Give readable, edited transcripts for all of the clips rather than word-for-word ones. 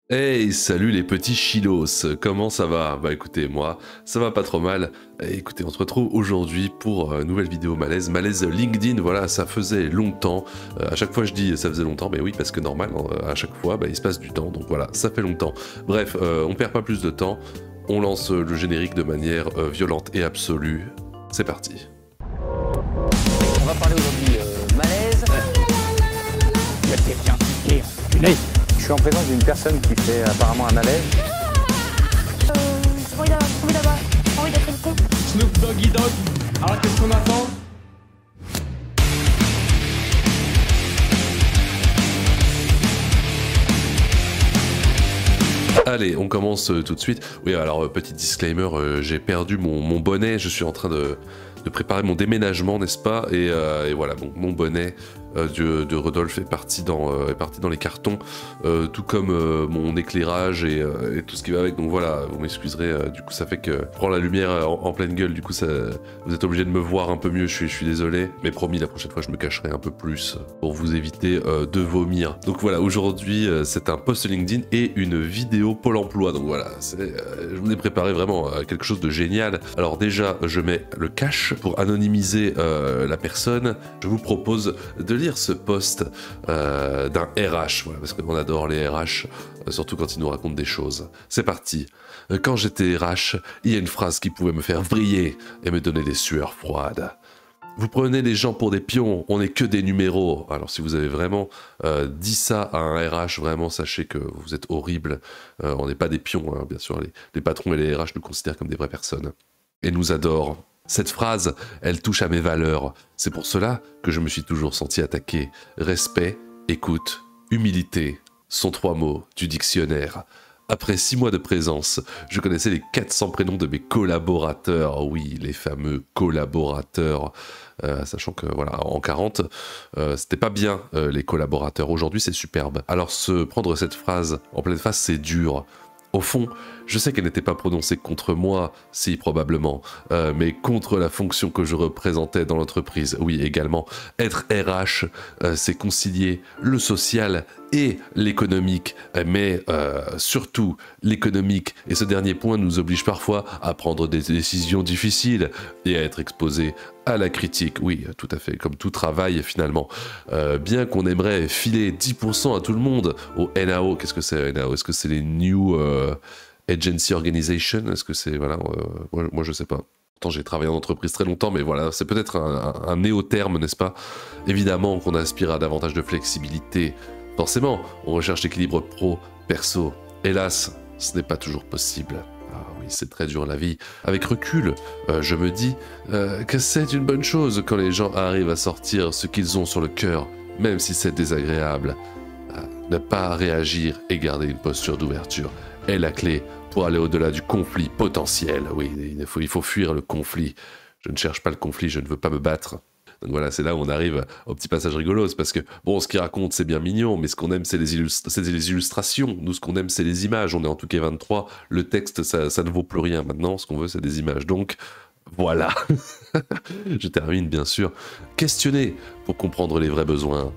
Hey, salut les petits chilos, comment ça va? Bah écoutez, moi, ça va pas trop mal. Et écoutez, on se retrouve aujourd'hui pour une nouvelle vidéo malaise. Malaise LinkedIn, voilà, ça faisait longtemps. À chaque fois je dis ça faisait longtemps, mais oui, parce que normal, à chaque fois, bah, il se passe du temps, donc voilà, ça fait longtemps. Bref, on perd pas plus de temps, on lance le générique de manière violente et absolue. C'est parti. On va parler aujourd'hui malaise. Tiens, punaise. Je suis en présence d'une personne qui fait apparemment un malaise. J'ai envie d'être le con. Snoop Doggy Dogg. Alors qu'est-ce qu'on attend? Allez, on commence tout de suite. Oui, alors petit disclaimer, j'ai perdu mon bonnet, je suis en train de préparer mon déménagement, n'est-ce pas, et voilà, donc mon bonnet de Rodolphe est parti dans les cartons, tout comme mon éclairage et tout ce qui va avec, donc voilà, vous m'excuserez, du coup ça fait que je prends la lumière en pleine gueule, du coup ça, vous êtes obligé de me voir un peu mieux, je suis désolé, mais promis, la prochaine fois je me cacherai un peu plus pour vous éviter de vomir. Donc voilà, aujourd'hui c'est un post LinkedIn et une vidéo Pôle emploi, donc voilà, je vous ai préparé vraiment quelque chose de génial. Alors déjà, je mets le cache pour anonymiser la personne. Je vous propose de lire ce post d'un RH, voilà, parce qu'on adore les RH, surtout quand ils nous racontent des choses. C'est parti. Quand j'étais RH, il y a une phrase qui pouvait me faire vriller et me donner des sueurs froides. Vous prenez les gens pour des pions, on n'est que des numéros. Alors si vous avez vraiment dit ça à un RH, vraiment sachez que vous êtes horrible. On n'est pas des pions, hein, bien sûr, les patrons et les RH nous considèrent comme des vraies personnes. Et nous adorent. Cette phrase, elle touche à mes valeurs. C'est pour cela que je me suis toujours senti attaqué. Respect, écoute, humilité sont 3 mots du dictionnaire. Après 6 mois de présence, je connaissais les 400 prénoms de mes collaborateurs. Oui, les fameux collaborateurs. Sachant que voilà, en 40, c'était pas bien les collaborateurs. Aujourd'hui, c'est superbe. Alors se prendre cette phrase en pleine face, c'est dur. Au fond, je sais qu'elle n'était pas prononcée contre moi, si probablement, mais contre la fonction que je représentais dans l'entreprise. Oui, également, être RH, c'est concilier le social et l'économique, mais surtout l'économique. Et ce dernier point nous oblige parfois à prendre des décisions difficiles et à être exposé à la critique. Oui, tout à fait, comme tout travail finalement. Bien qu'on aimerait filer 10% à tout le monde au NAO, qu'est-ce que c'est NAO? Est-ce que c'est les New Agency Organization? Est-ce que c'est... Voilà, moi je sais pas. Pourtant j'ai travaillé en entreprise très longtemps, mais voilà, c'est peut-être un néo-terme, n'est-ce pas? Évidemment qu'on aspire à davantage de flexibilité. Forcément, on recherche l'équilibre pro-perso. Hélas, ce n'est pas toujours possible. Ah oui, c'est très dur la vie. Avec recul, je me dis que c'est une bonne chose quand les gens arrivent à sortir ce qu'ils ont sur le cœur, même si c'est désagréable. Ne pas réagir et garder une posture d'ouverture est la clé pour aller au-delà du conflit potentiel. Oui, il faut fuir le conflit. Je ne cherche pas le conflit, je ne veux pas me battre. Donc voilà, c'est là où on arrive au petit passage rigolo, parce que, bon, ce qu'il raconte, c'est bien mignon, mais ce qu'on aime, c'est les illustrations. Nous, ce qu'on aime, c'est les images. On est en Touquet 23, le texte, ça ne vaut plus rien. Maintenant, ce qu'on veut, c'est des images. Donc, voilà. Je termine, bien sûr. Questionner pour comprendre les vrais besoins.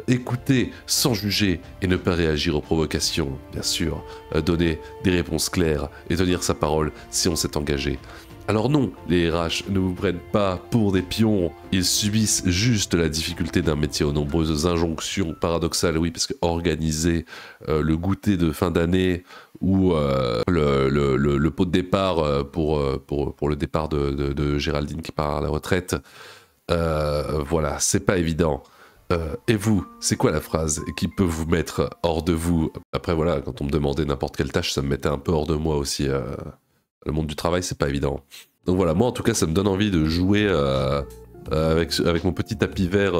Écouter sans juger et ne pas réagir aux provocations, bien sûr. Donner des réponses claires et tenir sa parole si on s'est engagé. Alors non, les RH ne vous prennent pas pour des pions, ils subissent juste la difficulté d'un métier aux nombreuses injonctions paradoxales, oui, parce que organiser le goûter de fin d'année ou le pot de départ pour le départ de Géraldine qui part à la retraite, voilà, c'est pas évident. Et vous, c'est quoi la phrase qui peut vous mettre hors de vous? Après voilà, quand on me demandait n'importe quelle tâche, ça me mettait un peu hors de moi aussi. Le monde du travail, c'est pas évident. Donc voilà, moi en tout cas, ça me donne envie de jouer avec mon petit tapis vert,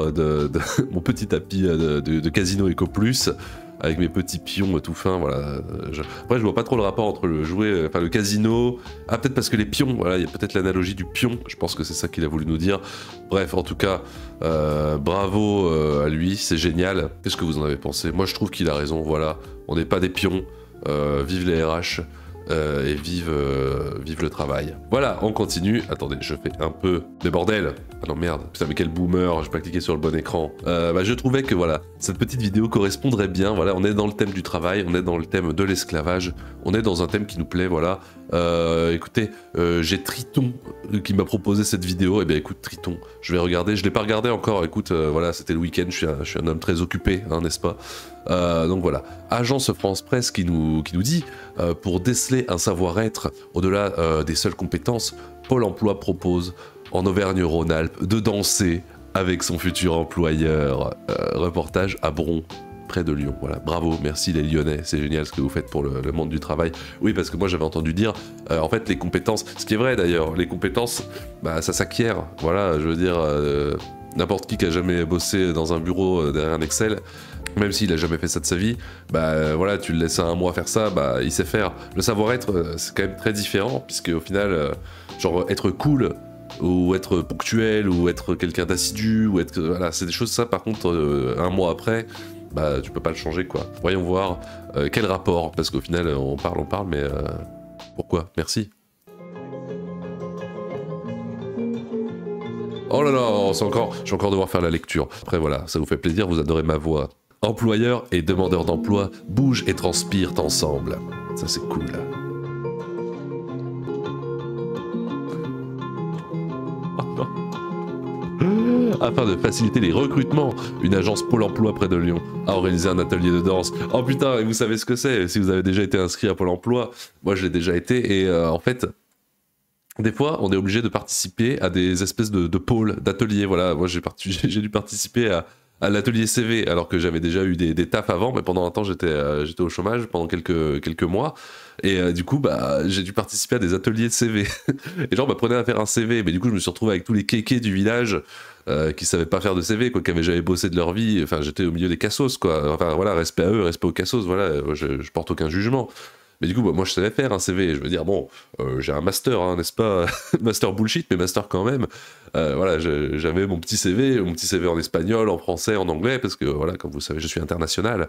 mon petit tapis de Casino Eco Plus, avec mes petits pions tout fins. Voilà. Après, je vois pas trop le rapport entre le casino. Ah, peut-être parce que les pions, voilà, il y a peut-être l'analogie du pion. Je pense que c'est ça qu'il a voulu nous dire. Bref, en tout cas, bravo à lui, c'est génial. Qu'est-ce que vous en avez pensé? Moi, je trouve qu'il a raison. Voilà, on n'est pas des pions. Vive les RH. et vive le travail. Voilà, on continue. Attendez, je fais un peu de bordel. Ah non merde, putain mais quel boomer, j'ai pas cliqué sur le bon écran. Je trouvais que voilà, cette petite vidéo correspondrait bien. Voilà, on est dans le thème du travail, on est dans le thème de l'esclavage, on est dans un thème qui nous plaît, voilà. Écoutez, j'ai Triton qui m'a proposé cette vidéo. Eh bien écoute Triton, je vais regarder, je l'ai pas regardé encore, écoute, voilà, c'était le week-end, je suis un homme très occupé, hein, n'est-ce pas? Donc voilà, Agence France Presse qui nous dit pour déceler un savoir-être au-delà des seules compétences, Pôle emploi propose en Auvergne-Rhône-Alpes de danser avec son futur employeur. Reportage à Bron, près de Lyon. Voilà, bravo, merci les Lyonnais, c'est génial ce que vous faites pour le monde du travail. Oui, parce que moi j'avais entendu dire, en fait les compétences, ce qui est vrai d'ailleurs, les compétences, bah, ça s'acquiert. Voilà, je veux dire, n'importe qui a jamais bossé dans un bureau derrière un Excel, même s'il a jamais fait ça de sa vie, bah voilà, tu le laisses un mois faire ça, bah il sait faire. Le savoir-être, c'est quand même très différent, puisque au final, genre être cool, ou être ponctuel, ou être quelqu'un d'assidu, ou être... Voilà, c'est des choses, ça par contre, un mois après, bah tu peux pas le changer quoi. Voyons voir quel rapport, parce qu'au final, on parle, mais pourquoi? Merci. Oh là là, je vais encore devoir faire la lecture. Après voilà, ça vous fait plaisir, vous adorez ma voix. Employeurs et demandeurs d'emploi bougent et transpirent ensemble. Ça c'est cool. Afin de faciliter les recrutements, une agence Pôle emploi près de Lyon a organisé un atelier de danse. Oh putain, et vous savez ce que c'est? Si vous avez déjà été inscrit à Pôle emploi, moi je l'ai déjà été, et en fait... Des fois, on est obligé de participer à des espèces de pôles, d'ateliers. Voilà, moi j'ai dû participer à l'atelier CV, alors que j'avais déjà eu des tafs avant, mais pendant un temps j'étais au chômage pendant quelques mois, et du coup bah j'ai dû participer à des ateliers de CV. Et genre m'apprenait à faire un CV, mais du coup je me suis retrouvé avec tous les kékés du village qui savaient pas faire de CV, quoi, qui avaient jamais bossé de leur vie. Enfin j'étais au milieu des cassos, quoi. Enfin voilà, respect à eux, respect aux cassos, voilà, je porte aucun jugement. Mais du coup, bah, moi je savais faire un CV, je veux dire, bon, j'ai un master, hein, n'est-ce pas? Master bullshit, mais master quand même. Voilà, j'avais mon petit CV en espagnol, en français, en anglais, parce que voilà, comme vous savez, je suis international.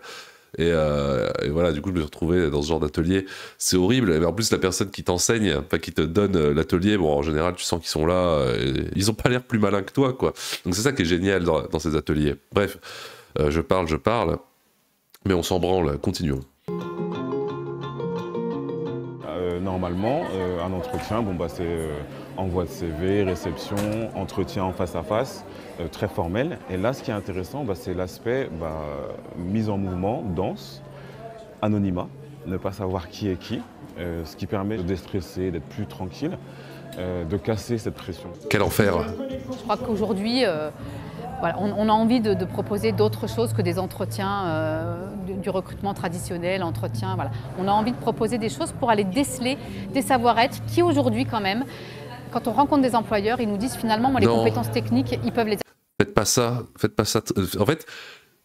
Et voilà, du coup, je me suis retrouvé dans ce genre d'atelier. C'est horrible, mais en plus, la personne qui t'enseigne, enfin qui te donne l'atelier, bon, en général, tu sens qu'ils sont là, ils ont pas l'air plus malins que toi, quoi. Donc c'est ça qui est génial dans ces ateliers. Bref, je parle, mais on s'en branle, continuons. Normalement, un entretien, bon, bah, c'est envoi de CV, réception, entretien en face à face, très formel. Et là, ce qui est intéressant, bah, c'est l'aspect mise en mouvement, danse, anonymat, ne pas savoir qui est qui, ce qui permet de déstresser, d'être plus tranquille, de casser cette pression. Quel enfer! Je crois qu'aujourd'hui, voilà, on a envie de proposer d'autres choses que des entretiens, du recrutement traditionnel, entretien, voilà. On a envie de proposer des choses pour aller déceler des savoir-être qui aujourd'hui quand même, quand on rencontre des employeurs, ils nous disent finalement, moi, les compétences techniques, ils peuvent les... Faites pas ça. En fait,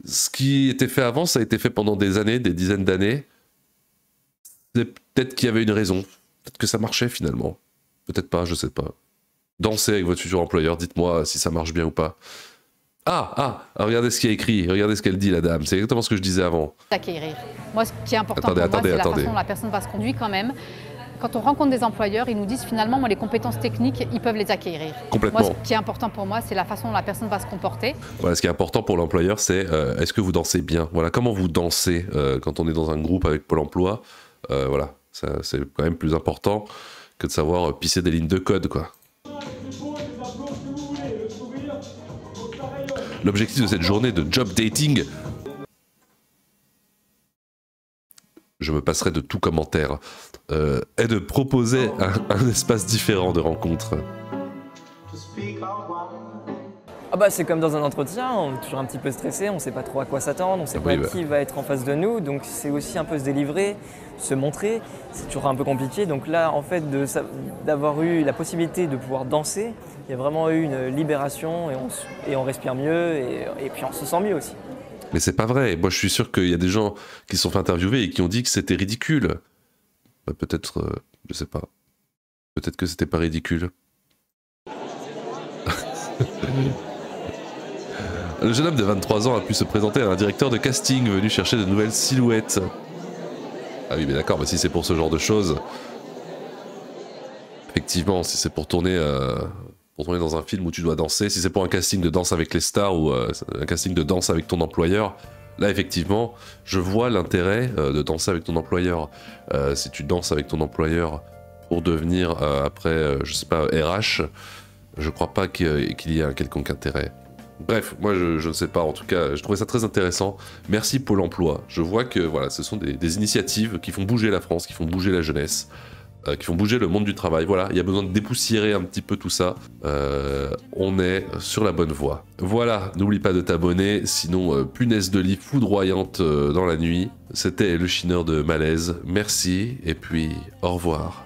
ce qui était fait avant, ça a été fait pendant des années, des dizaines d'années. Peut-être qu'il y avait une raison. Peut-être que ça marchait finalement. Peut-être pas, je sais pas. Dansez avec votre futur employeur, dites-moi si ça marche bien ou pas. Regardez ce qu'il y a écrit, regardez ce qu'elle dit la dame, c'est exactement ce que je disais avant. Acquérir. Moi, ce qui est important pour moi, c'est la façon dont la personne va se conduire quand même. Quand on rencontre des employeurs, ils nous disent finalement, moi, les compétences techniques, ils peuvent les acquérir. Complètement. Moi, ce qui est important pour moi, c'est la façon dont la personne va se comporter. Voilà, ce qui est important pour l'employeur, c'est est-ce que vous dansez bien? Voilà, comment vous dansez quand on est dans un groupe avec Pôle emploi. Voilà, c'est quand même plus important que de savoir pisser des lignes de code, quoi. L'objectif de cette journée de job dating, je me passerai de tout commentaire, est de proposer un espace différent de rencontre. Ah bah c'est comme dans un entretien, on est toujours un petit peu stressé, on ne sait pas trop à quoi s'attendre, on ne sait pas qui va être en face de nous, donc c'est aussi un peu se délivrer, se montrer, c'est toujours un peu compliqué. Donc là, en fait, d'avoir eu la possibilité de pouvoir danser, il y a vraiment eu une libération et on respire mieux et puis on se sent mieux aussi. Mais c'est pas vrai, moi je suis sûr qu'il y a des gens qui se sont fait interviewer et qui ont dit que c'était ridicule. Bah, peut-être, je sais pas, peut-être que c'était pas ridicule. Le jeune homme de 23 ans a pu se présenter à un directeur de casting venu chercher de nouvelles silhouettes. Ah oui, mais d'accord, mais si c'est pour ce genre de choses, Effectivement, si c'est pour tourner dans un film où tu dois danser, si c'est pour un casting de Danse avec les stars ou un casting de danse avec ton employeur, là effectivement, je vois l'intérêt de danser avec ton employeur. Si tu danses avec ton employeur pour devenir après, je sais pas, RH, je crois pas qu'il y ait un quelconque intérêt. Bref, moi je ne sais pas, en tout cas, je trouvais ça très intéressant. Merci Pôle emploi. Je vois que voilà, ce sont des initiatives qui font bouger la France, qui font bouger la jeunesse, qui font bouger le monde du travail. Voilà, il y a besoin de dépoussiérer un petit peu tout ça. On est sur la bonne voie. Voilà, n'oublie pas de t'abonner, sinon punaise de lit foudroyante dans la nuit. C'était le chineur de Malaise. Merci, et puis au revoir.